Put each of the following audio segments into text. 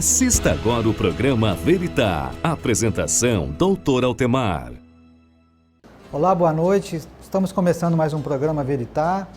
Assista agora o programa Veritá. Apresentação, Dr. Altemar. Olá, boa noite. Estamos começando mais um programa Veritá.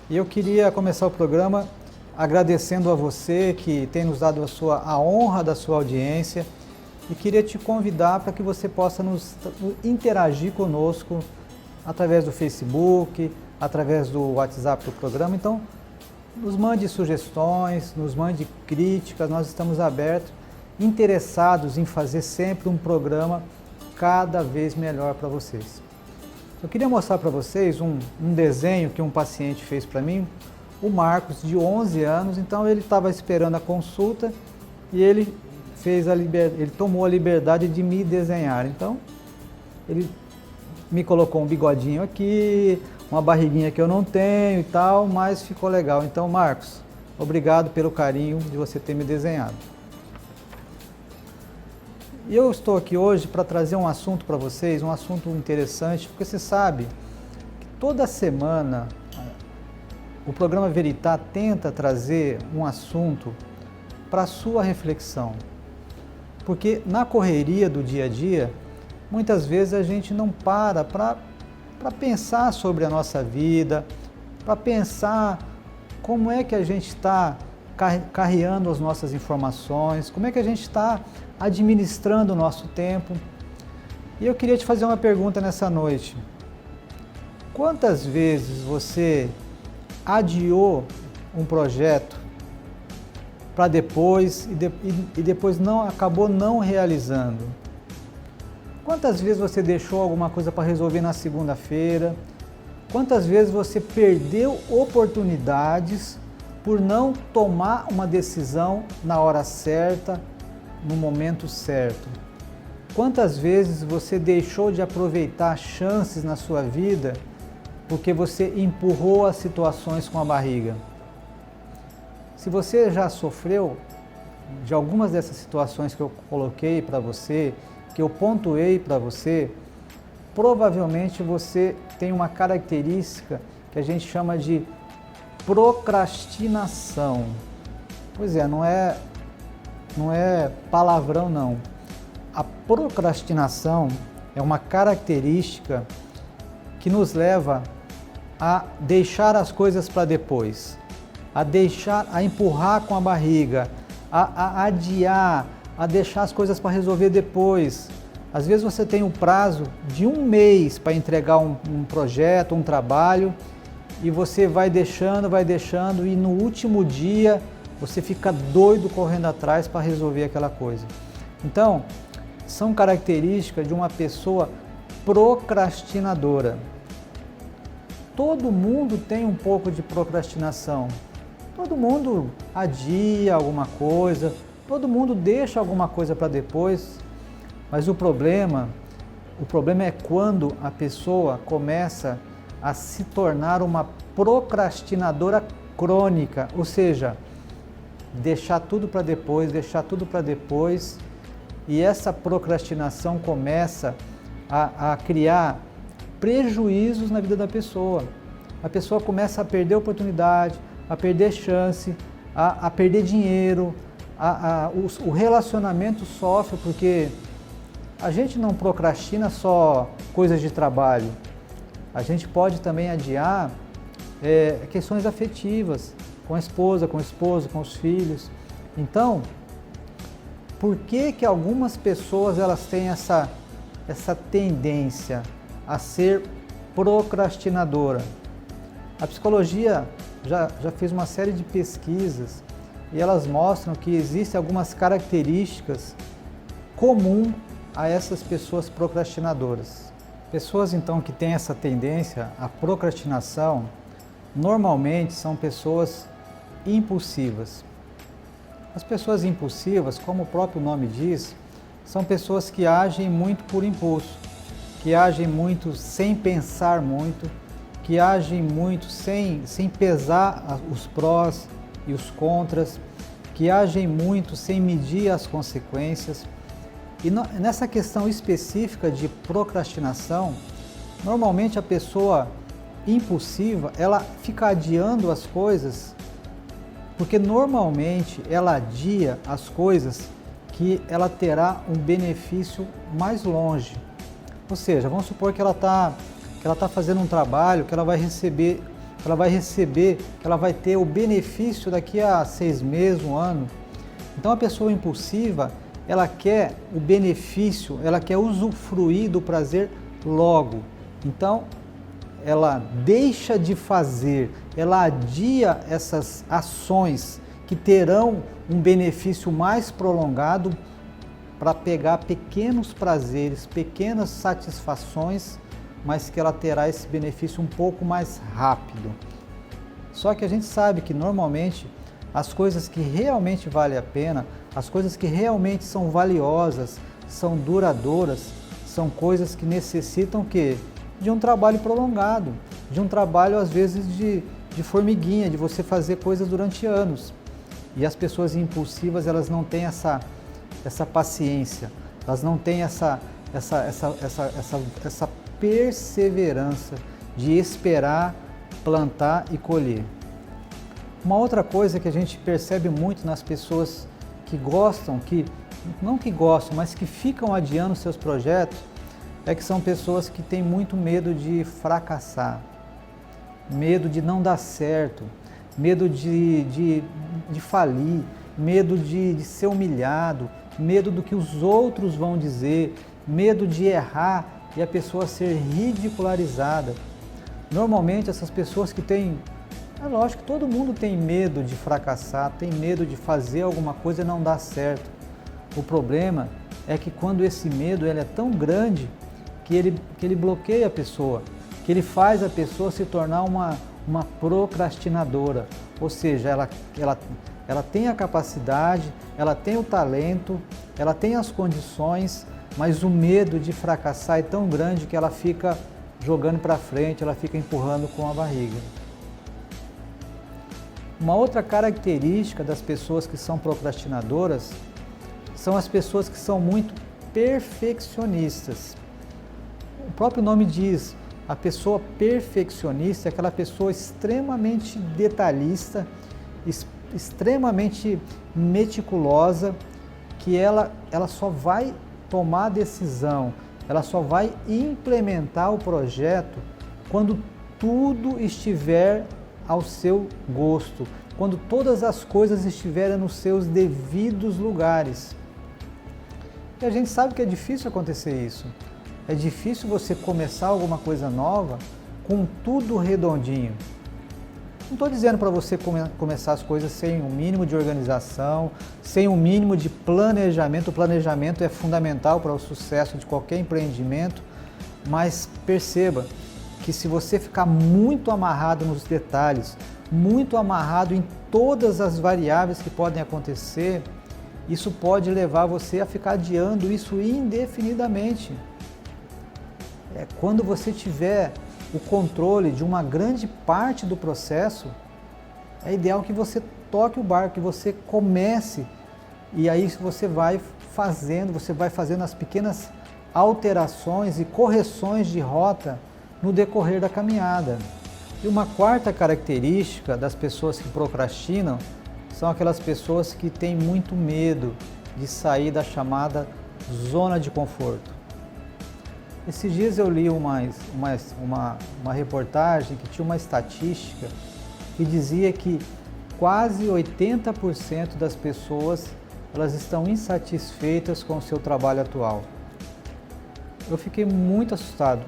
E eu queria começar o programa agradecendo a você que tem nos dado a honra da sua audiência e queria te convidar para que você possa interagir conosco através do Facebook, através do WhatsApp do programa. Então, nos mande sugestões, nos mande críticas, nós estamos abertos, interessados em fazer sempre um programa cada vez melhor para vocês. Eu queria mostrar para vocês um desenho que um paciente fez para mim, o Marcos, de 11 anos, então ele estava esperando a consulta e ele tomou a liberdade de me desenhar. Então, ele me colocou um bigodinho aqui, uma barriguinha que eu não tenho e tal, mas ficou legal. Então, Marcos, obrigado pelo carinho de você ter me desenhado. E eu estou aqui hoje para trazer um assunto para vocês, um assunto interessante, porque você sabe que toda semana o programa Veritá tenta trazer um assunto para a sua reflexão. Porque na correria do dia a dia, muitas vezes a gente não para pensar sobre a nossa vida, para pensar como é que a gente está carreando as nossas informações, como é que a gente está administrando o nosso tempo. E eu queria te fazer uma pergunta nessa noite. Quantas vezes você adiou um projeto para depois e depois acabou não realizando? Quantas vezes você deixou alguma coisa para resolver na segunda-feira? Quantas vezes você perdeu oportunidades por não tomar uma decisão na hora certa, no momento certo? Quantas vezes você deixou de aproveitar chances na sua vida porque você empurrou as situações com a barriga? Se você já sofreu de algumas dessas situações que eu coloquei para você, que eu pontuei para você, provavelmente você tem uma característica que a gente chama de procrastinação. Pois é, não é palavrão não. A procrastinação é uma característica que nos leva a deixar as coisas para depois, a empurrar com a barriga, a adiar, a deixar as coisas para resolver depois. Às vezes você tem um prazo de 1 mês para entregar um projeto, um trabalho, e você vai deixando, e no último dia você fica doido correndo atrás para resolver aquela coisa. Então, são características de uma pessoa procrastinadora. Todo mundo tem um pouco de procrastinação. Todo mundo adia alguma coisa, todo mundo deixa alguma coisa para depois, mas o problema é quando a pessoa começa a se tornar uma procrastinadora crônica, ou seja, deixar tudo para depois, e essa procrastinação começa a criar prejuízos na vida da pessoa. A pessoa começa a perder oportunidade, a perder chance, a perder dinheiro, o relacionamento sofre, porque a gente não procrastina só coisas de trabalho, a gente pode também adiar questões afetivas, com a esposa, com o esposo, com os filhos. Então, por que algumas pessoas elas têm essa tendência a ser procrastinadora? A psicologia já fez uma série de pesquisas e elas mostram que existem algumas características comuns a essas pessoas procrastinadoras. Pessoas então que têm essa tendência à procrastinação, normalmente são pessoas impulsivas. As pessoas impulsivas, como o próprio nome diz, são pessoas que agem muito por impulso, que agem muito sem pensar muito, que agem muito sem pesar os prós e os contras, que agem muito sem medir as consequências. E nessa questão específica de procrastinação, normalmente a pessoa impulsiva, ela fica adiando as coisas Porque normalmente ela adia as coisas que ela terá um benefício mais longe. Ou seja, vamos supor que ela tá fazendo um trabalho que ela vai ter o benefício daqui a 6 meses, 1 ano. Então a pessoa impulsiva, ela quer o benefício, ela quer usufruir do prazer logo. Então ela deixa de fazer, ela adia essas ações que terão um benefício mais prolongado para pegar pequenos prazeres, pequenas satisfações, mas que ela terá esse benefício um pouco mais rápido. Só que a gente sabe que normalmente as coisas que realmente valem a pena, as coisas que realmente são valiosas, são duradouras, são coisas que necessitam de um trabalho prolongado, de um trabalho às vezes de formiguinha, de você fazer coisas durante anos. E as pessoas impulsivas, elas não têm essa paciência, elas não têm essa perseverança de esperar, plantar e colher. Uma outra coisa que a gente percebe muito nas pessoas que gostam, mas que ficam adiando seus projetos, é que são pessoas que têm muito medo de fracassar, medo de não dar certo, medo de falir, medo de ser humilhado, medo do que os outros vão dizer, medo de errar e a pessoa ser ridicularizada. Normalmente essas pessoas que têm, é lógico que todo mundo tem medo de fracassar, tem medo de fazer alguma coisa e não dar certo. O problema é que quando esse medo ele é tão grande que ele bloqueia a pessoa, que ele faz a pessoa se tornar uma procrastinadora, ou seja, ela tem a capacidade, ela tem o talento, ela tem as condições, mas o medo de fracassar é tão grande que ela fica jogando para frente, ela fica empurrando com a barriga. Uma outra característica das pessoas que são procrastinadoras são as pessoas que são muito perfeccionistas. O próprio nome diz, a pessoa perfeccionista é aquela pessoa extremamente detalhista, extremamente meticulosa, que ela só vai tomar a decisão, ela só vai implementar o projeto quando tudo estiver ao seu gosto, quando todas as coisas estiverem nos seus devidos lugares. E a gente sabe que é difícil acontecer isso. É difícil você começar alguma coisa nova com tudo redondinho. Não estou dizendo para você começar as coisas sem um mínimo de organização, sem um mínimo de planejamento. O planejamento é fundamental para o sucesso de qualquer empreendimento, mas perceba que se você ficar muito amarrado nos detalhes, muito amarrado em todas as variáveis que podem acontecer, isso pode levar você a ficar adiando isso indefinidamente. Quando você tiver o controle de uma grande parte do processo, é ideal que você toque o barco, que você comece, e aí você vai fazendo as pequenas alterações e correções de rota no decorrer da caminhada. E uma quarta característica das pessoas que procrastinam são aquelas pessoas que têm muito medo de sair da chamada zona de conforto. Esses dias eu li uma reportagem que tinha uma estatística que dizia que quase 80% das pessoas elas estão insatisfeitas com o seu trabalho atual. Eu fiquei muito assustado.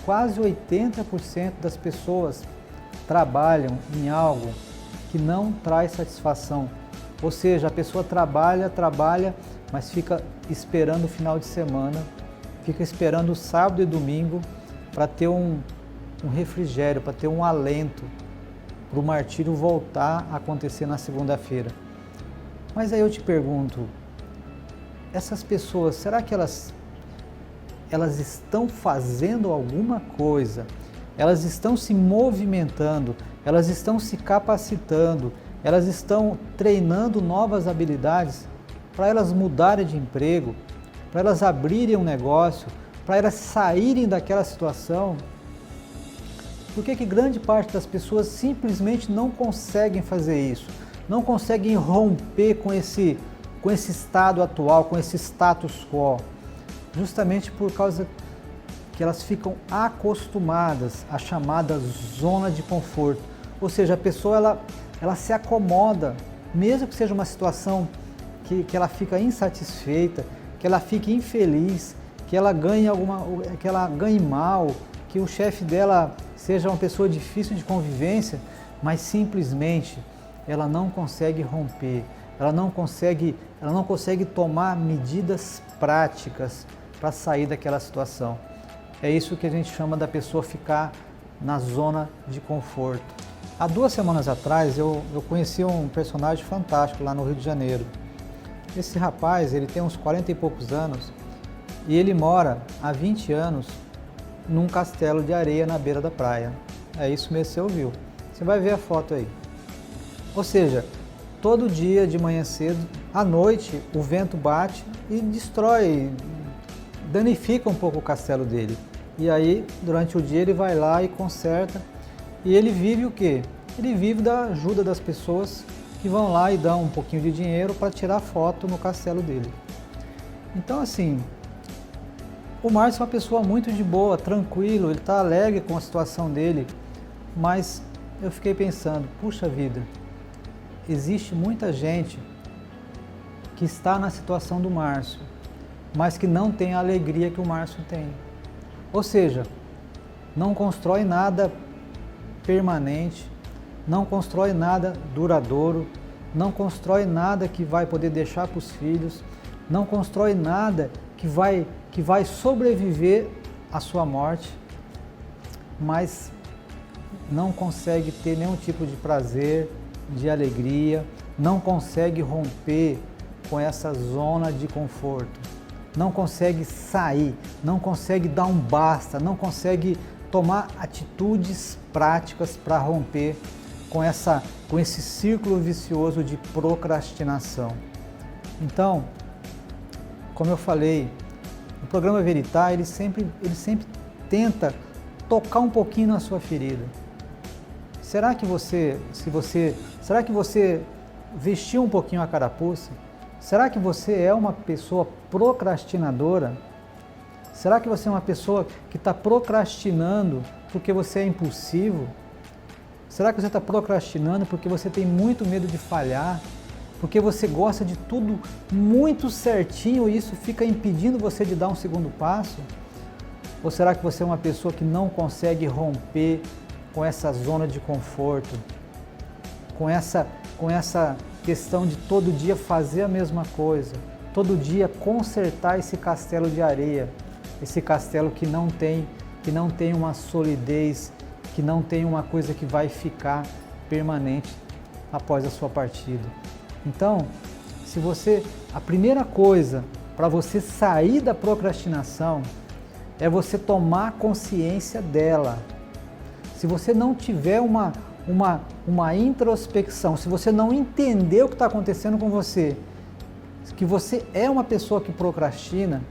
Quase 80% das pessoas trabalham em algo que não traz satisfação. Ou seja, a pessoa trabalha, mas fica esperando o final de semana, fica esperando o sábado e domingo para ter um refrigério, para ter um alento, para o martírio voltar a acontecer na segunda-feira. Mas aí eu te pergunto, essas pessoas, será que elas estão fazendo alguma coisa? Elas estão se movimentando, elas estão se capacitando, elas estão treinando novas habilidades para elas mudarem de emprego, para elas abrirem um negócio, para elas saírem daquela situação? Por que grande parte das pessoas simplesmente não conseguem fazer isso? não conseguem romper com esse estado atual, com esse status quo, justamente por causa que elas ficam acostumadas à chamada zona de conforto. Ou seja, a pessoa ela se acomoda, mesmo que seja uma situação que ela fica insatisfeita, que ela fique infeliz, que ela ganhe mal, que o chefe dela seja uma pessoa difícil de convivência, mas simplesmente ela não consegue romper, ela não consegue tomar medidas práticas para sair daquela situação. É isso que a gente chama da pessoa ficar na zona de conforto. Há 2 semanas atrás eu conheci um personagem fantástico lá no Rio de Janeiro. Esse rapaz, ele tem uns 40 e poucos anos e ele mora há 20 anos num castelo de areia na beira da praia. É isso mesmo que você ouviu. Você vai ver a foto aí. Ou seja, todo dia de manhã cedo, à noite, o vento bate e destrói, danifica um pouco o castelo dele. E aí, durante o dia, ele vai lá e conserta. E ele vive o quê? Ele vive da ajuda das pessoas que vão lá e dão um pouquinho de dinheiro para tirar foto no castelo dele. Então, assim, o Márcio é uma pessoa muito de boa, tranquilo, ele está alegre com a situação dele, mas eu fiquei pensando, puxa vida, existe muita gente que está na situação do Márcio, mas que não tem a alegria que o Márcio tem. Ou seja, não constrói nada permanente, não constrói nada duradouro, não constrói nada que vai poder deixar para os filhos, não constrói nada que vai sobreviver à sua morte, mas não consegue ter nenhum tipo de prazer, de alegria, não consegue romper com essa zona de conforto, não consegue sair, não consegue dar um basta, não consegue tomar atitudes práticas para romper com esse círculo vicioso de procrastinação. Então, como eu falei, o programa Verità, ele sempre tenta tocar um pouquinho na sua ferida. Será que você vestiu um pouquinho a carapuça? Será que você é uma pessoa procrastinadora? Será que você é uma pessoa que está procrastinando porque você é impulsivo? Será que você está procrastinando porque você tem muito medo de falhar? Porque você gosta de tudo muito certinho e isso fica impedindo você de dar um segundo passo? Ou será que você é uma pessoa que não consegue romper com essa zona de conforto? Com essa questão de todo dia fazer a mesma coisa, todo dia consertar esse castelo de areia, esse castelo que não tem uma solidez, que não tem uma coisa que vai ficar permanente após a sua partida. Então, a primeira coisa para você sair da procrastinação é você tomar consciência dela. Se você não tiver uma introspecção, se você não entender o que está acontecendo com você, que você é uma pessoa que procrastina,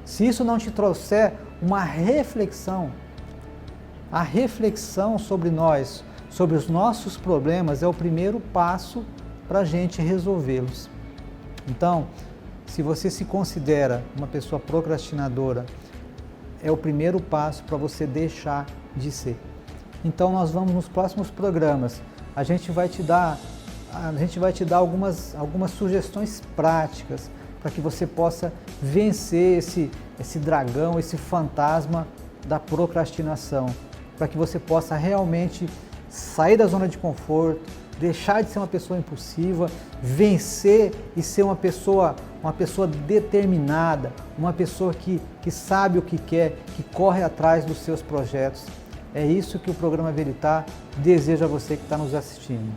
se isso não te trouxer uma reflexão, a reflexão sobre nós, sobre os nossos problemas, é o primeiro passo para a gente resolvê-los. Então, se você se considera uma pessoa procrastinadora, é o primeiro passo para você deixar de ser. Então, nós vamos nos próximos programas, a gente vai te dar algumas sugestões práticas para que você possa vencer esse dragão, esse fantasma da procrastinação, para que você possa realmente sair da zona de conforto, deixar de ser uma pessoa impulsiva, vencer e ser uma pessoa determinada, uma pessoa que sabe o que quer, que corre atrás dos seus projetos. É isso que o programa Verità deseja a você que está nos assistindo.